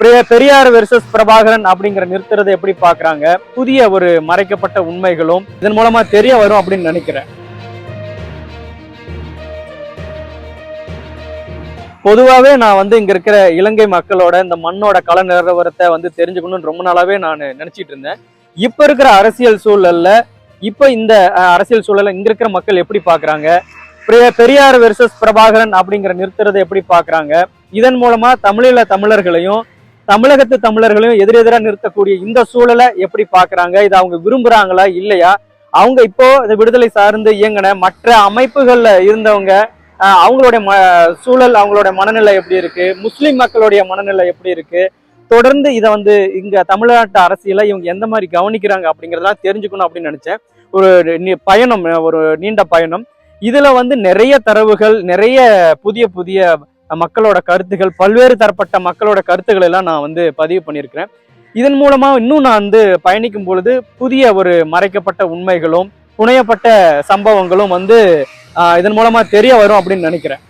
Periyar versus Prabhakaran அப்படிங்கிற நிறுத்துறதை எப்படி பாக்குறாங்க, புதிய ஒரு மறைக்கப்பட்ட உண்மைகளும் இதன் மூலமா தெரிய வரும் அப்படின்னு நினைக்கிறேன். பொதுவாகவே நான் வந்து இங்க இருக்கிற இலங்கை மக்களோட இந்த மண்ணோட கல நிலவரத்தை தெரிஞ்சுக்கணும்னு ரொம்ப நாளாவே நான் நினைச்சிட்டு இருந்தேன். இப்ப இருக்கிற அரசியல் சூழல்ல இந்த அரசியல் சூழல்ல இங்க இருக்கிற மக்கள் எப்படி பாக்குறாங்க, பெரியார் வெர்சஸ் பிரபாகரன் அப்படிங்கிற நிறுத்துறதை எப்படி பாக்குறாங்க, இதன் மூலமா தமிழர்களையும் தமிழர்களையும் எதிரெதிரா நிறுத்தக்கூடிய இந்த சூழலை எப்படி பாக்குறாங்க, இதை அவங்க விரும்புறாங்களா இல்லையா, அவங்க இப்போ இந்த விடுதலை சார்ந்து இயங்கின மற்ற அமைப்புகள்ல இருந்தவங்க அவங்களுடைய சூழல், அவங்களுடைய மனநிலை எப்படி இருக்கு, முஸ்லிம் மக்களுடைய மனநிலை எப்படி இருக்கு, தொடர்ந்து இதை இங்க தமிழ்நாட்டு அரசியலை இவங்க எந்த மாதிரி கவனிக்கிறாங்க அப்படிங்கிறதெல்லாம் தெரிஞ்சுக்கணும் அப்படின்னு நினைச்சேன். ஒரு பயணம், ஒரு நீண்ட பயணம். இதுல நிறைய தரவுகள், நிறைய புதிய மக்களோட கருத்துகள், பல்வேறு தரப்பட்ட மக்களோட கருத்துக்கள் எல்லாம் நான் பதிவு பண்ணியிருக்கிறேன். இதன் மூலமா இன்னும் நான் பயணிக்கும் பொழுது புதிய ஒரு மறைக்கப்பட்ட உண்மைகளும் புனையப்பட்ட சம்பவங்களும் இதன் மூலமா தெரிய வரும் அப்படின்னு நினைக்கிறேன்.